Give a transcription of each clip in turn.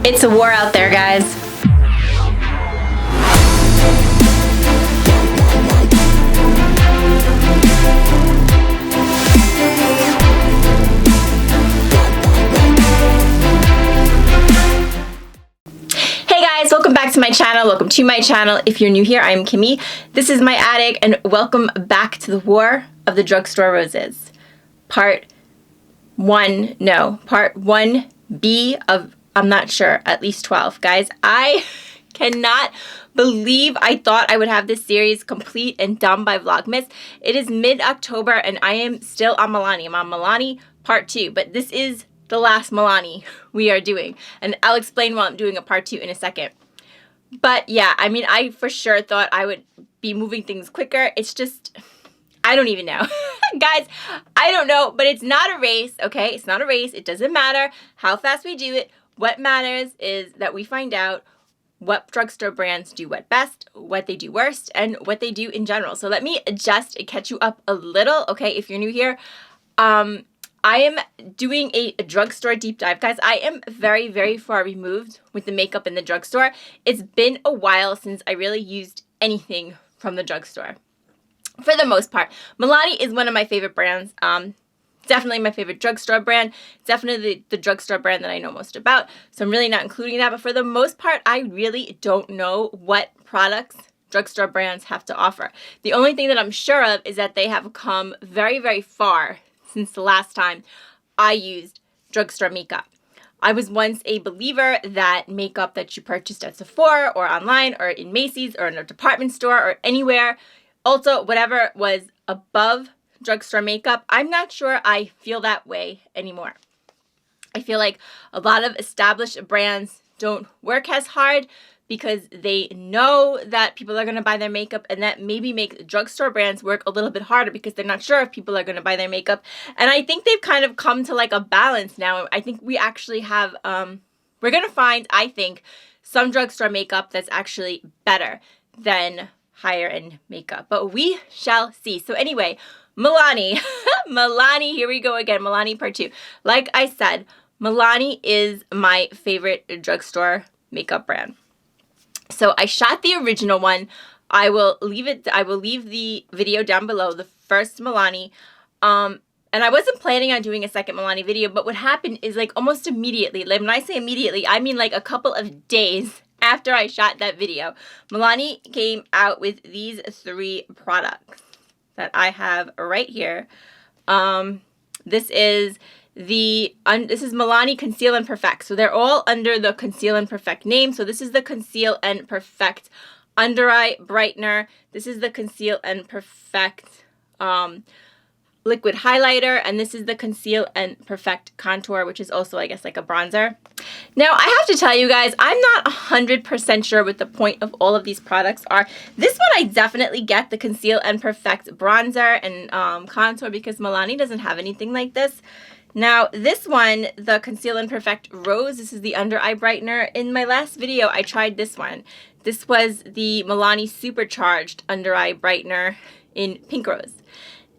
It's a war out there, guys. Hey guys, welcome back to my channel. Welcome to my channel. If you're new here, I'm Kimmie. This is my attic, and welcome back to the War of the Drugstore Roses. Part 1B of, I'm not sure, at least 12. Guys, I cannot believe I thought I would have this series complete and done by Vlogmas. It is mid-October, and I am still on Milani. I'm on Milani Part 2, but this is the last Milani we are doing, and I'll explain why I'm doing a Part 2 in a second. But yeah, I mean, I for sure thought I would be moving things quicker. It's just, I don't even know. Guys, I don't know, but it's not a race, okay? It's not a race. It doesn't matter how fast we do it. What matters is that we find out what drugstore brands do what best, what they do worst, and what they do in general. So let me adjust and catch you up a little, okay? If you're new here, I am doing a drugstore deep dive. Guys, I am very, very far removed with the makeup in the drugstore. It's been a while since I really used anything from the drugstore. For the most part, Milani is one of my favorite brands. Definitely my favorite drugstore brand. Definitely the drugstore brand that I know most about. So I'm really not including that. But for the most part, I really don't know what products drugstore brands have to offer. The only thing that I'm sure of is that they have come very, very far since the last time I used drugstore makeup. I was once a believer that makeup that you purchased at Sephora or online or in Macy's or in a department store or anywhere, Ulta, whatever, was above drugstore makeup. I'm not sure I feel that way anymore. I feel like a lot of established brands don't work as hard because they know that people are going to buy their makeup, and that maybe makes drugstore brands work a little bit harder because they're not sure if people are going to buy their makeup. And I think they've kind of come to like a balance now. I think we actually have, we're going to find, I think, some drugstore makeup that's actually better than higher end makeup, but we shall see. So anyway, Milani, Milani, here we go again, Milani Part 2. Like I said, Milani is my favorite drugstore makeup brand. So I shot the original one. I will leave the video down below, the first Milani. And I wasn't planning on doing a second Milani video, but what happened is like almost immediately, like when I say immediately, I mean like a couple of days after I shot that video, Milani came out with these 3 products that I have right here. This is Milani Conceal and Perfect. So they're all under the Conceal and Perfect name. So this is the Conceal and Perfect Under Eye Brightener. This is the Conceal and Perfect Liquid Highlighter. And this is the Conceal and Perfect Contour, which is also, I guess, like a bronzer. Now, I have to tell you guys, I'm not 100% sure what the point of all of these products are. This one I definitely get, the Conceal and Perfect Bronzer and Contour, because Milani doesn't have anything like this. Now, this one, the Conceal and Perfect Rose, this is the Under Eye Brightener. In my last video, I tried this one. This was the Milani Supercharged Under Eye Brightener in Pink Rose.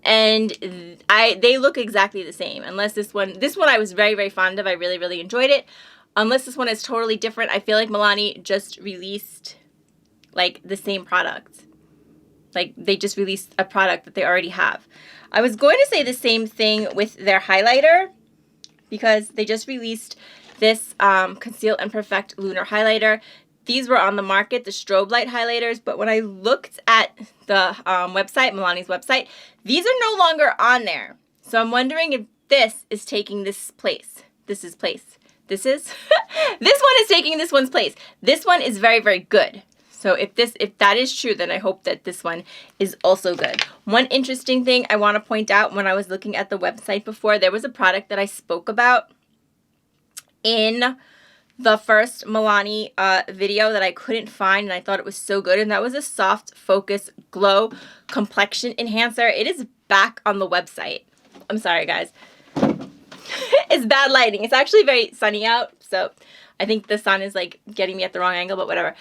And they look exactly the same, unless this one I was very, very fond of. I really, really enjoyed it. Unless this one is totally different. I feel like Milani just released like the same product. Like they just released a product that they already have. I was going to say the same thing with their highlighter, because they just released this Conceal and Perfect Lunar Highlighter. These were on the market, the strobe light highlighters, but when I looked at the website, Milani's website, these are no longer on there. So I'm wondering if this is taking this place. This is this one is taking this one's place. This one is very, very good. So if that is true, then I hope that this one is also good. One interesting thing I want to point out, when I was looking at the website before, there was a product that I spoke about in the first Milani video that I couldn't find, and I thought it was so good, and that was a Soft Focus Glow Complexion Enhancer. It is back on the website. I'm sorry, guys. It's bad lighting. It's actually very sunny out, so I think the sun is like getting me at the wrong angle, but whatever.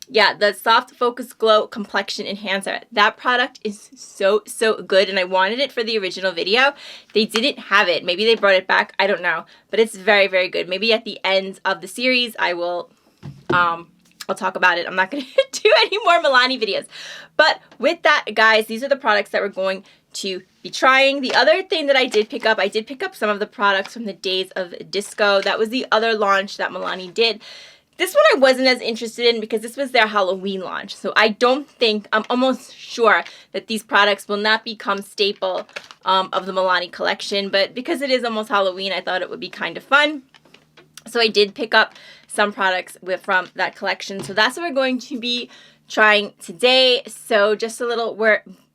Yeah, the Soft Focus Glow Complexion Enhancer. That product is so good, and I wanted it for the original video. They didn't have it. Maybe they brought it back. I don't know. But it's very good. Maybe at the end of the series, I will, I'll talk about it. I'm not going to do any more Milani videos. But with that, guys, these are the products that we're going to be trying. The other thing that I did pick up some of the products from the Daze of Disco. That was the other launch that Milani did. This one I wasn't as interested in because this was their Halloween launch. So I don't think, I'm almost sure that these products will not become staple of the Milani collection. But because it is almost Halloween, I thought it would be kind of fun. So I did pick up some products from that collection. So that's what we're going to be trying today. So just a little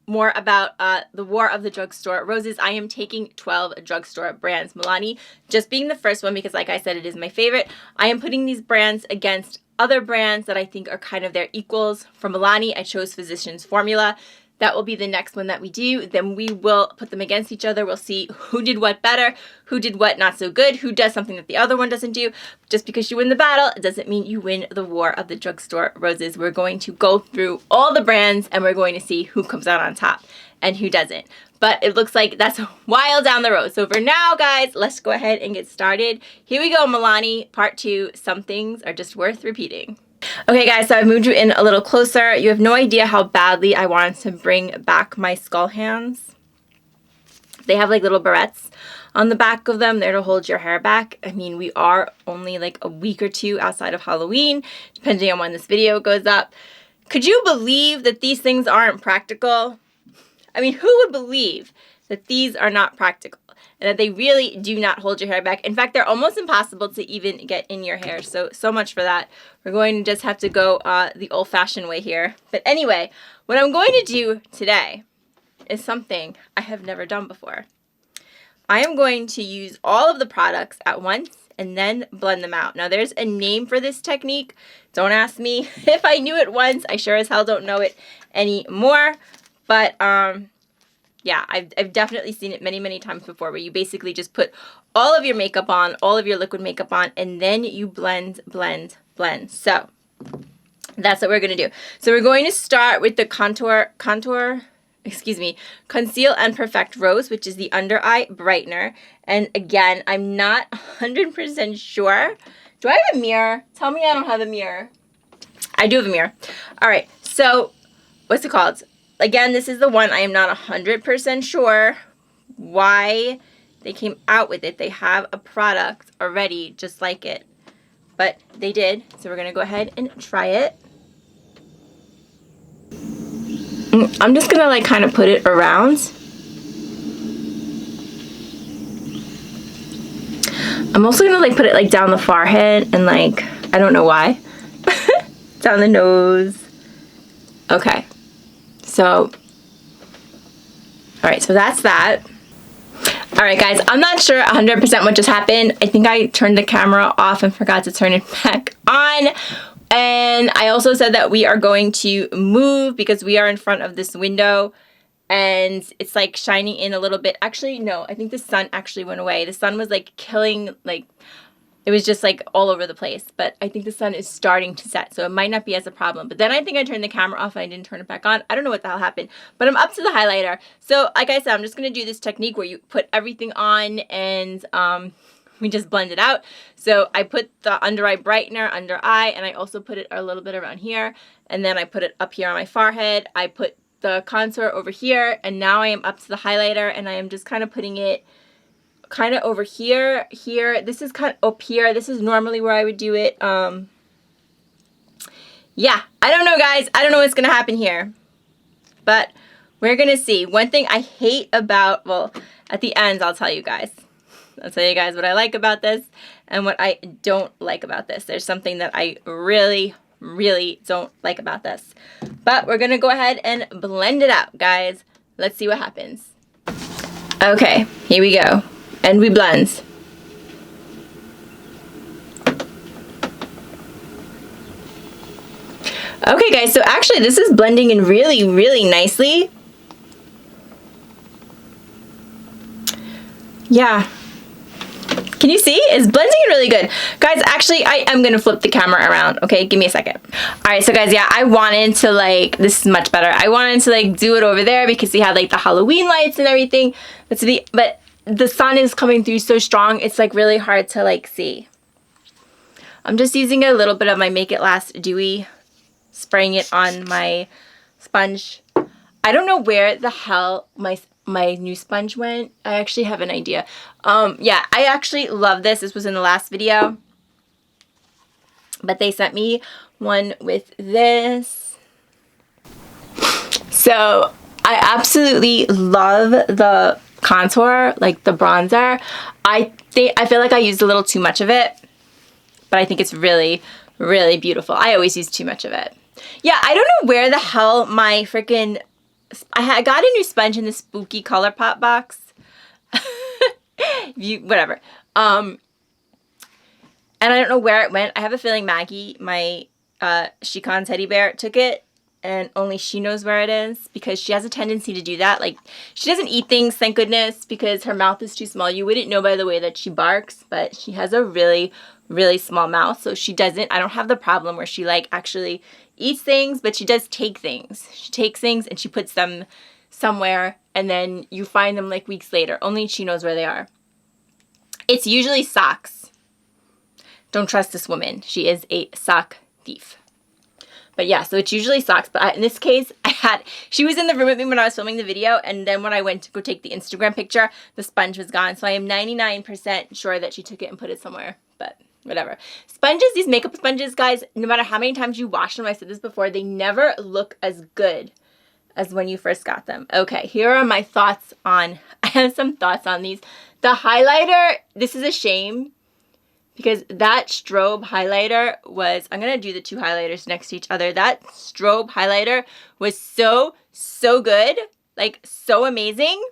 more about the War of the Drugstore Roses. I am taking 12 drugstore brands. Milani just being the first one because, like I said, it is my favorite. I am putting these brands against other brands that I think are kind of their equals. For Milani, I chose Physicians Formula. That will be the next one that we do. Then we will put them against each other. We'll see who did what better, who did what not so good, who does something that the other one doesn't do. Just because you win the battle, it doesn't mean you win the War of the Drugstore Roses. We're going to go through all the brands and we're going to see who comes out on top and who doesn't. But it looks like that's a while down the road. So for now, guys, let's go ahead and get started. Here we go, Milani, part 2. Some things are just worth repeating. Okay, guys, so I've moved you in a little closer. You have no idea how badly I wanted to bring back my skull hands. They have like little barrettes on the back of them there to hold your hair back. I mean, we are only like a week or two outside of Halloween, depending on when this video goes up. Could you believe that these things aren't practical? I mean, who would believe that these are not practical and that they really do not hold your hair back? In fact, they're almost impossible to even get in your hair. So much for that. We're going to just have to go the old-fashioned way here. But anyway, what I'm going to do today is something I have never done before. I am going to use all of the products at once and then blend them out. Now, there's a name for this technique. Don't ask me. If I knew it once, I sure as hell don't know it anymore. But, yeah, I've definitely seen it many times before, where you basically just put all of your makeup on, all of your liquid makeup on, and then you blend. So that's what we're going to do. So we're going to start with the Conceal and Perfect Rose, which is the under eye brightener. And again, I'm not 100% sure. Do I have a mirror? Tell me I don't have a mirror. I do have a mirror. All right, so what's it called? Again, this is the one I am not 100% sure why they came out with it. They have a product already just like it, but they did. So we're going to go ahead and try it. I'm just going to like kind of put it around. I'm also going to like put it like down the forehead and like, I don't know why. Down the nose. Okay. So, all right, so that's that. All right, guys, I'm not sure 100% what just happened. I think I turned the camera off and forgot to turn it back on. And I also said that we are going to move because we are in front of this window and it's like shining in a little bit. Actually, no, I think the sun actually went away. The sun was like killing, like, it was just like all over the place, but I think the sun is starting to set, so it might not be as a problem. But then I think I turned the camera off and I didn't turn it back on. I don't know what the hell happened, but I'm up to the highlighter. So like I said, I'm just going to do this technique where you put everything on and we just blend it out. So I put the under eye brightener under eye, and I also put it a little bit around here, and then I put it up here on my forehead. I put the contour over here, and now I am up to the highlighter, and I am just kind of putting it kind of over here. This is kind of up here. This is normally where I would do it. Yeah, I don't know, guys. I don't know what's gonna happen here, but we're gonna see. One thing I hate about, well, at the end I'll tell you guys. I'll tell you guys what I like about this and what I don't like about this. There's something that I really don't like about this, but we're gonna go ahead and blend it out, guys. Let's see what happens. Okay, here we go. And we blend. Okay, guys, so actually this is blending in really nicely. Yeah. Can you see? It's blending it really good. Guys, actually, I am going to flip the camera around. Okay, give me a second. All right, so guys, yeah, I wanted to like, this is much better. I wanted to like do it over there because we had like the Halloween lights and everything. But the sun is coming through so strong, it's like really hard to like see. I'm just using a little bit of my Make It Last Dewy, spraying it on my sponge. I don't know where the hell my new sponge went. I actually have an idea. Yeah, I actually love this. This was in the last video. But they sent me one with this. So I absolutely love the contour, like the bronzer. I feel like I used a little too much of it. But I think it's really, really beautiful. I always use too much of it. Yeah, I don't know where the hell my freaking... I got a new sponge in this spooky ColourPop box. Whatever. And I don't know where it went. I have a feeling Maggie, my Chicon teddy bear, took it. And only she knows where it is. Because she has a tendency to do that. Like, she doesn't eat things, thank goodness. Because her mouth is too small. You wouldn't know by the way that she barks. But she has a really, really small mouth. So she doesn't... I don't have the problem where she, like, actually... eats things, but she does take things. She takes things and she puts them somewhere, and then you find them like weeks later. Only she knows where they are. It's usually socks. Don't trust this woman. She is a sock thief. But yeah, so it's usually socks. But in this case, she was in the room with me when I was filming the video, and then when I went to go take the Instagram picture, the sponge was gone. So I am 99% sure that she took it and put it somewhere. But whatever. Sponges, these makeup sponges, guys, no matter how many times you wash them, I said this before, they never look as good as when you first got them. Okay, here are my thoughts on, I have some thoughts on these. The highlighter, this is a shame because that strobe highlighter was, I'm going to do the two highlighters next to each other. That strobe highlighter was so, so good. Like, so amazing.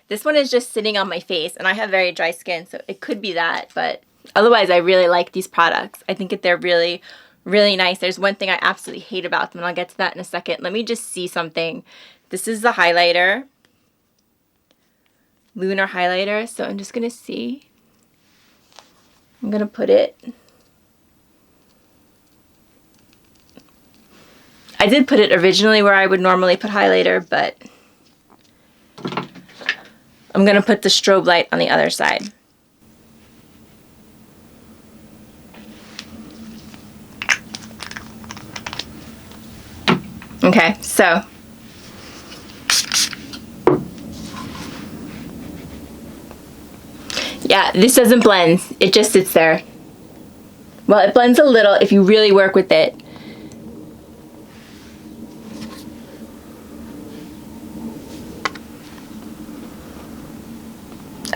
This one is just sitting on my face, and I have very dry skin, so it could be that, but otherwise I really like these products. I think that they're really, really nice. There's one thing I absolutely hate about them, and I'll get to that in a second. Let me just see something. This is the highlighter, lunar highlighter, so I'm just going to see. I'm going to put it. I did put it originally where I would normally put highlighter, but I'm going to put the strobe light on the other side. Okay, so yeah, this doesn't blend. It just sits there. Well, it blends a little if you really work with it.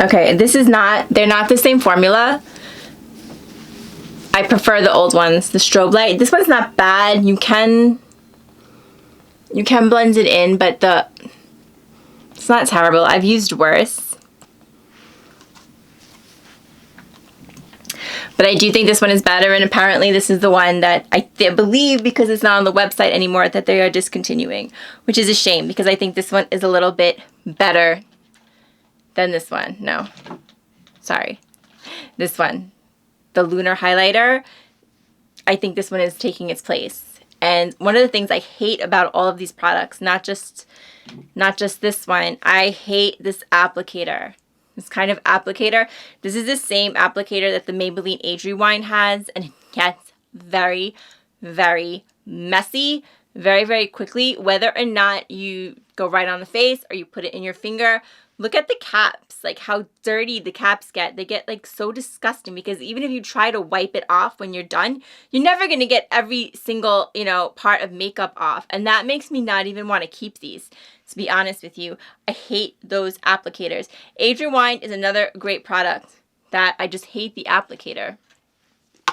Okay, this is not, they're not the same formula. I prefer the old ones, the strobe light. This one's not bad. You can blend it in, but it's not terrible. I've used worse. But I do think this one is better, and apparently this is the one that I believe, because it's not on the website anymore, that they are discontinuing, which is a shame because I think this one is a little bit better than this one. No, sorry. This one, the lunar highlighter, I think this one is taking its place. And one of the things I hate about all of these products, not just this one, I hate this applicator. This kind of applicator. This is the same applicator that the Maybelline Age Rewind has, and it gets very, very messy very, very quickly, whether or not you go right on the face or you put it in your finger. Look at the caps, like how dirty the caps get. They get like so disgusting because even if you try to wipe it off when you're done, you're never going to get every single, part of makeup off. And that makes me not even want to keep these, to be honest with you. I hate those applicators. Age Rewind is another great product that I just hate the applicator.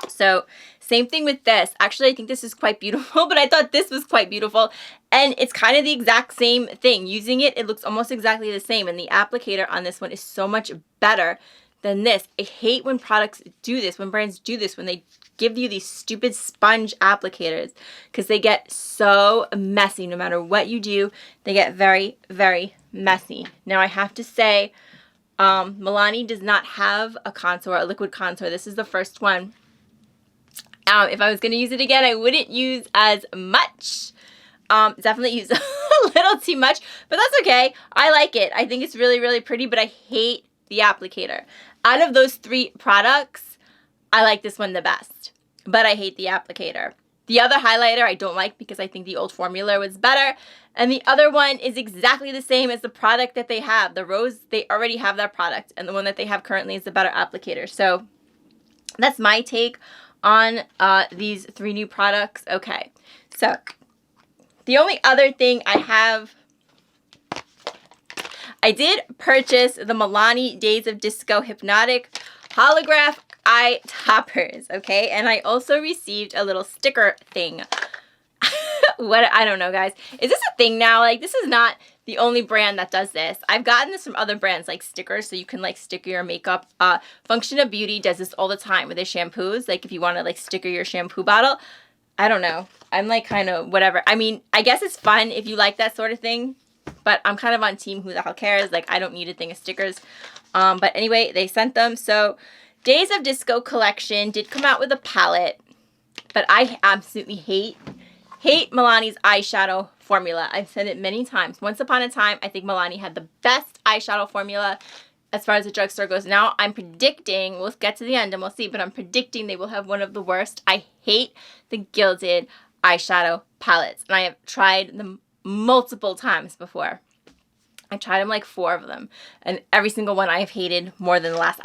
So same thing with this. Actually, I think this is quite beautiful, but I thought this was quite beautiful. And it's kind of the exact same thing. Using it, it looks almost exactly the same. And the applicator on this one is so much better than this. I hate when products do this, when brands do this, when they give you these stupid sponge applicators, because they get so messy. No matter what you do, they get very, very messy. Now, I have to say, Milani does not have a contour, a liquid contour. This is the first one. If I was going to use it again, I wouldn't use as much. Definitely use a little too much, but that's okay. I like it. I think it's really, really pretty, but I hate the applicator. Out of those 3 products, I like this one the best, but I hate the applicator. The other highlighter I don't like because I think the old formula was better. And the other one is exactly the same as the product that they have. The Rose, they already have that product. And the one that they have currently is the better applicator. So that's my take on these 3 new products. Okay, so the only other thing I have, I did purchase the Milani Daze of Disco Hypnotic Holographic eye toppers, okay? And I also received a little sticker thing. What, I don't know, guys. Is this a thing now? Like, this is not the only brand that does this. I've gotten this from other brands, like stickers, so you can, like, sticker your makeup. Function of Beauty does this all the time with their shampoos. Like, if you want to, like, sticker your shampoo bottle. I don't know. I'm, like, kind of whatever. I mean, I guess it's fun if you like that sort of thing. But I'm kind of on team who the hell cares. Like, I don't need a thing of stickers. But anyway, they sent them. So, Daze of Disco collection did come out with a palette. But I absolutely hate Milani's eyeshadow formula. I've said it many times. Once upon a time, I think Milani had the best eyeshadow formula as far as the drugstore goes. Now, I'm predicting, we'll get to the end and we'll see, but I'm predicting they will have one of the worst. I hate the gilded eyeshadow palettes. And I have tried them multiple times before. I tried them like 4 of them. And every single one I have hated more than the last.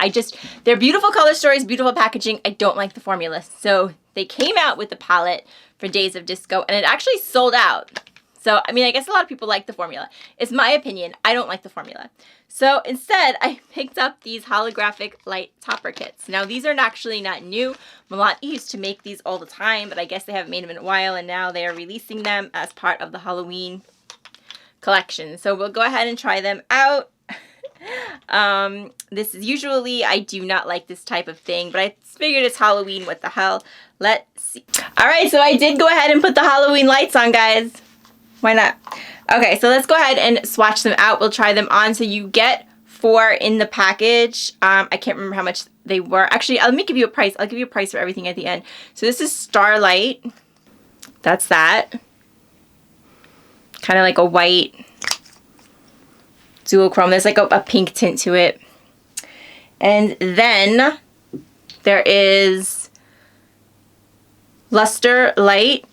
They're beautiful color stories, beautiful packaging. I don't like the formula. So they came out with the palette for Daze of Disco and it actually sold out. So, I mean, I guess a lot of people like the formula. It's my opinion. I don't like the formula. So instead, I picked up these holographic light topper kits. Now, these are actually not new. Milani used to make these all the time, but I guess they haven't made them in a while, and now they are releasing them as part of the Halloween collection. So we'll go ahead and try them out. This is usually, I do not like this type of thing, but I figured it's Halloween. What the hell? Let's see. All right, so I did go ahead and put the Halloween lights on, guys. Why not? Okay, so let's go ahead and swatch them out. We'll try them on. So you get 4 in the package. I can't remember how much they were. Actually, let me give you a price. I'll give you a price for everything at the end. So this is Starlight. That's that. Kind of like a white duochrome. There's like a pink tint to it. And then there is Luster Light.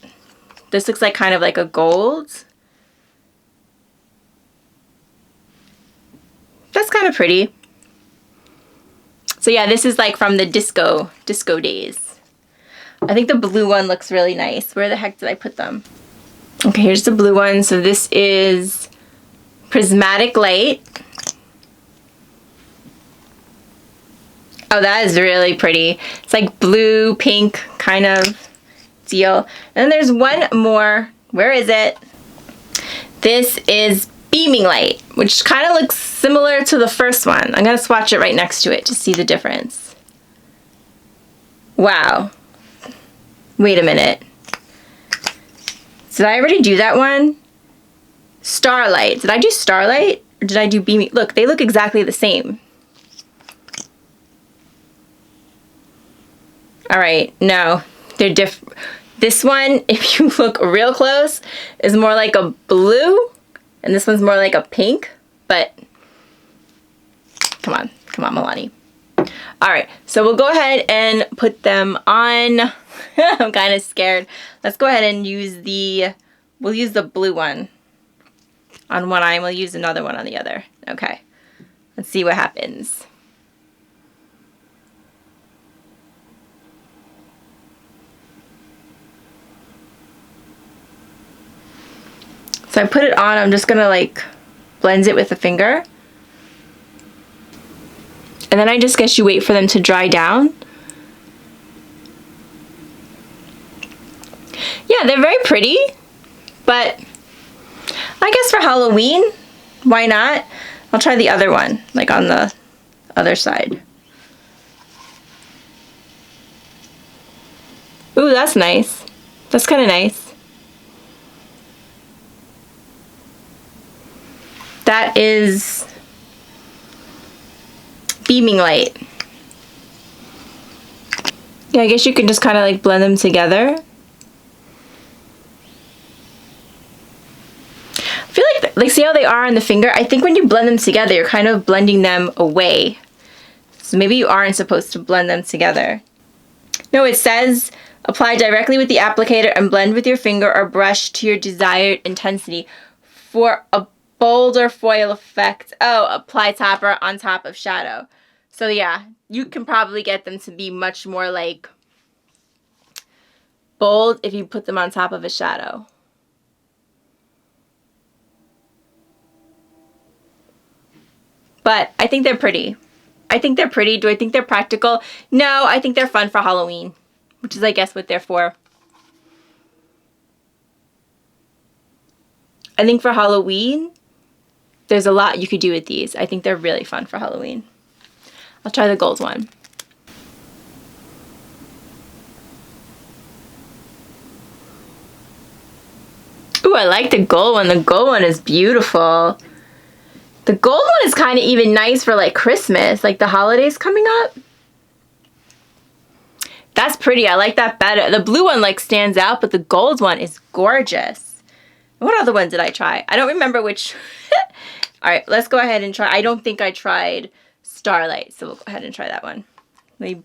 This looks like kind of like a gold. That's kind of pretty. So yeah, this is like from the disco days. I think the blue one looks really nice. Where the heck did I put them? Okay, here's the blue one. So this is Prismatic Light. Oh, that is really pretty. It's like blue, pink kind of deal. And then there's one more. Where is it? This is Beaming Light, which kind of looks similar to the first one. I'm going to swatch it right next to it to see the difference. Wow. Wait a minute. Did I already do that one? Starlight. Did I do Starlight? Or did I do Beaming? Look, they look exactly the same. Alright, no. They're different. This one, if you look real close, is more like a blue. And this one's more like a pink. But, come on, Milani. Alright, so we'll go ahead and put them on. I'm kind of scared. Let's go ahead and use we'll use the blue one on one eye and we'll use another one on the other. Okay, let's see what happens. So I put it on, I'm just gonna like blend it with a finger. And then I just guess you wait for them to dry down. Yeah, they're very pretty, but I guess for Halloween, why not? I'll try the other one, like on the other side. Ooh, that's nice. That's kind of nice. That is Beaming Light. Yeah, I guess you can just kind of like blend them together. I feel like see how they are on the finger? I think when you blend them together, you're kind of blending them away. So maybe you aren't supposed to blend them together. No, it says apply directly with the applicator and blend with your finger or brush to your desired intensity for a bolder foil effect. Oh, apply topper on top of shadow. So yeah, you can probably get them to be much more like bold if you put them on top of a shadow. But I think they're pretty. I think they're pretty. Do I think they're practical? No, I think they're fun for Halloween, which is, I guess, what they're for. I think for Halloween, there's a lot you could do with these. I think they're really fun for Halloween. I'll try the gold one. Ooh, I like the gold one. The gold one is beautiful. The gold one is kind of even nice for like Christmas, like the holidays coming up. That's pretty. I like that better. The blue one like stands out, but the gold one is gorgeous. What other one did I try? I don't remember which. All right, let's go ahead and try. I don't think I tried Starlight, so we'll go ahead and try that one. Let me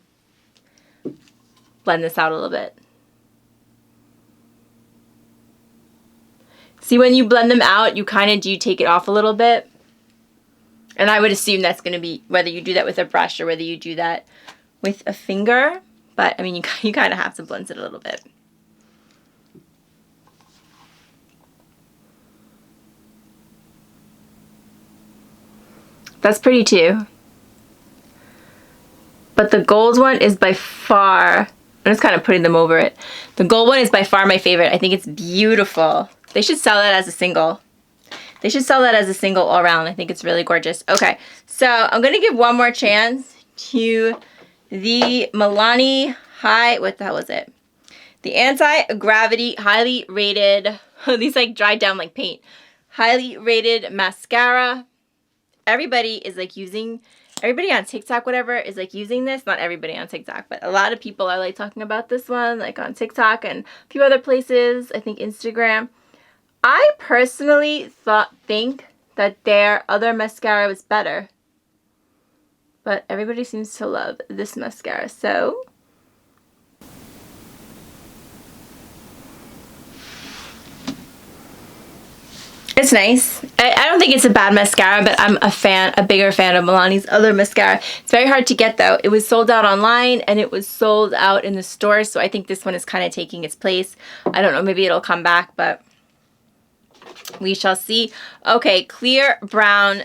blend this out a little bit. See, when you blend them out, you kind of do take it off a little bit. And I would assume that's going to be whether you do that with a brush or whether you do that with a finger. But, I mean, you kind of have to blend it a little bit. That's pretty too. But the gold one is by far, I'm just kind of putting them over it. The gold one is by far my favorite. I think it's beautiful. They should sell that as a single. They should sell that as a single all around. I think it's really gorgeous. Okay, so I'm going to give one more chance to the Milani what the hell was it? The Anti-Gravity Highly Rated, these like dried down like paint. Highly Rated Mascara. Everybody is like everybody on TikTok, whatever, is like using this. Not everybody on TikTok, but a lot of people are like talking about this one, like on TikTok and a few other places. I think Instagram. I personally think that their other mascara was better. But everybody seems to love this mascara, so. It's nice. I don't think it's a bad mascara, but I'm a bigger fan of Milani's other mascara. It's very hard to get though. It was sold out online and it was sold out in the store, so I think this one is kind of taking its place. I don't know, maybe it'll come back, but we shall see. Okay, clear brow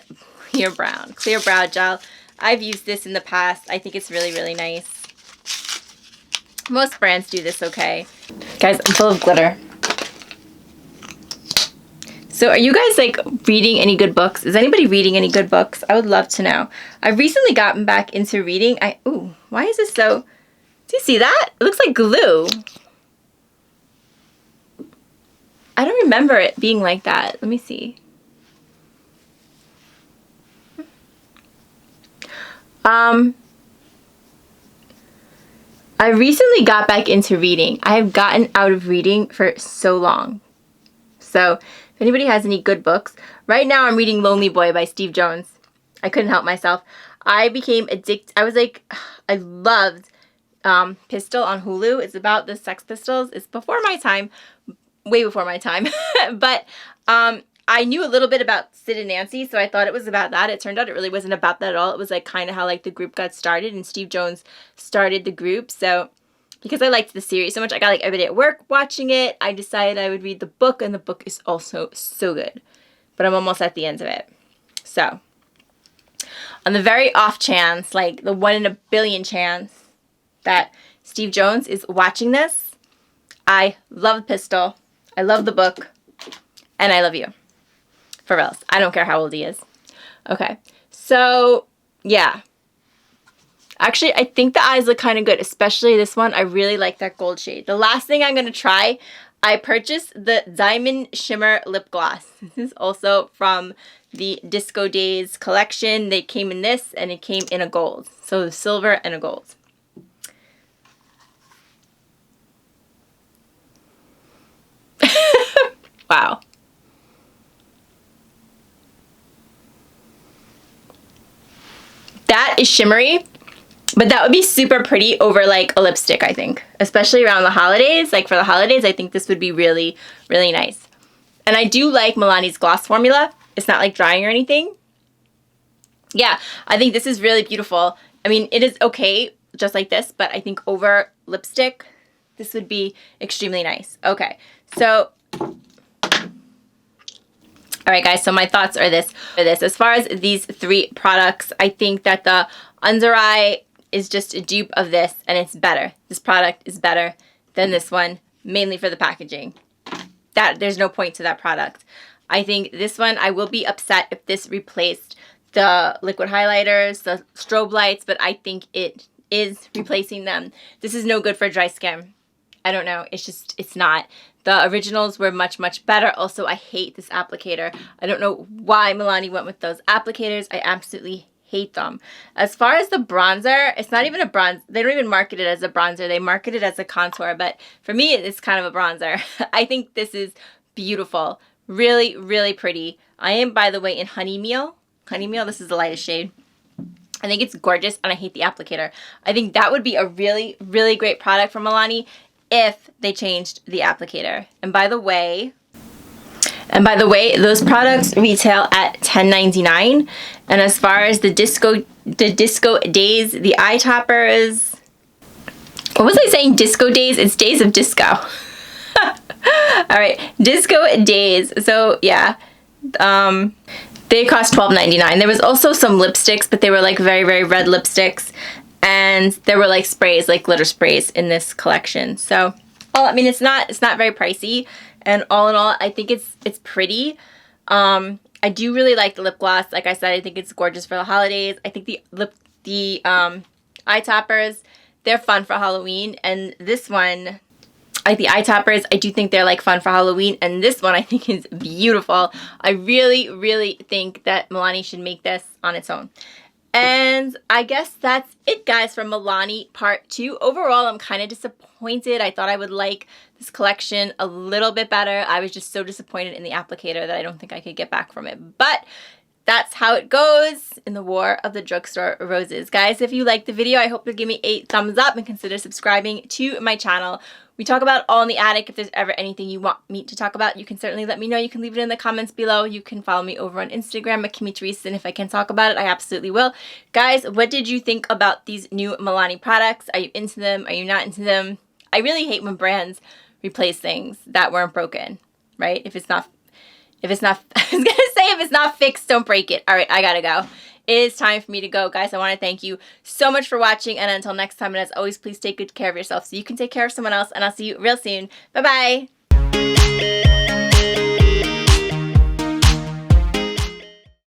gel. I've used this in the past. I think it's really, really nice. Most brands do this okay. Guys, I'm full of glitter. So are you guys like reading any good books? Is anybody reading any good books? I would love to know. I've recently gotten back into reading. Ooh, why is this so, do you see that? It looks like glue. I don't remember it being like that. Let me see. I recently got back into reading. I have gotten out of reading for so long. So if anybody has any good books. Right now I'm reading Lonely Boy by Steve Jones. I couldn't help myself. I became addicted. I loved Pistol on Hulu. It's about the Sex Pistols. It's before my time. Way before my time. But I knew a little bit about Sid and Nancy, so I thought it was about that. It turned out it really wasn't about that at all. It was like kind of how like the group got started, and Steve Jones started the group. So because I liked the series so much, I got like every day at work watching it. I decided I would read the book, and the book is also so good. But I'm almost at the end of it. So on the very off chance, like the 1 in a billion chance that Steve Jones is watching this, I love Pistol. I love the book. And I love you. For reals. I don't care how old he is. Okay. So, yeah. Actually, I think the eyes look kind of good. Especially this one. I really like that gold shade. The last thing I'm going to try, I purchased the Diamond Shimmer Lip Gloss. This is also from the Disco Daze collection. They came in this, and it came in a gold. So silver and a gold. Wow. That is shimmery, but that would be super pretty over like a lipstick, I think. Especially around the holidays. Like for the holidays, I think this would be really, really nice. And I do like Milani's gloss formula. It's not like drying or anything. Yeah, I think this is really beautiful. I mean, it is okay just like this, but I think over lipstick, this would be extremely nice. Okay, so... All right, guys, so my thoughts are this. As far as these three products, I think that the under eye is just a dupe of this, and it's better. This product is better than this one, mainly for the packaging. There's no point to that product. I think this one, I will be upset if this replaced the liquid highlighters, the strobe lights, but I think it is replacing them. This is no good for dry skin. I don't know. It's not. The originals were much, much better. Also, I hate this applicator. I don't know why Milani went with those applicators. I absolutely hate them. As far as the bronzer, it's not even a bronze. They don't even market it as a bronzer. They market it as a contour. But for me, it's kind of a bronzer. I think this is beautiful. Really, really pretty. I am, by the way, in Honey Meal. Honey Meal, this is the lightest shade. I think it's gorgeous, and I hate the applicator. I think that would be a really, really great product from Milani if they changed the applicator. And by the way, those products retail at $10.99. And as far as the Disco Daze, the eye toppers, what was I saying? Disco Daze? It's Days of Disco. All right, Disco Daze. So yeah, they cost $12.99. There was also some lipsticks, but they were like very, very red lipsticks. And there were like sprays, like glitter sprays in this collection. So, well, I mean, it's not very pricey. And all in all, I think it's pretty. I do really like the lip gloss. Like I said, I think it's gorgeous for the holidays. I think the eye toppers, they're fun for Halloween. And this one, like the eye toppers, I do think they're like fun for Halloween. And this one I think is beautiful. I really, really think that Milani should make this on its own. And I guess that's it, guys, from Milani Part 2. Overall, I'm kind of disappointed. I thought I would like this collection a little bit better. I was just so disappointed in the applicator that I don't think I could get back from it. But that's how it goes in the War of the Drugstore Roses. Guys, if you liked the video, I hope you'll give me a thumbs up and consider subscribing to my channel. We talk about all in the attic. If there's ever anything you want me to talk about, you can certainly let me know. You can leave it in the comments below. You can follow me over on Instagram at Kimmie Teresa, and if I can talk about it, I absolutely will. Guys, what did you think about these new Milani products? Are you into them? Are you not into them? I really hate when brands replace things that weren't broken, right? If it's not, I was gonna say if it's not fixed, don't break it. All right, I gotta go. It is time for me to go, guys. I want to thank you so much for watching, and until next time, and as always, please take good care of yourself so you can take care of someone else, and I'll see you real soon. Bye-bye.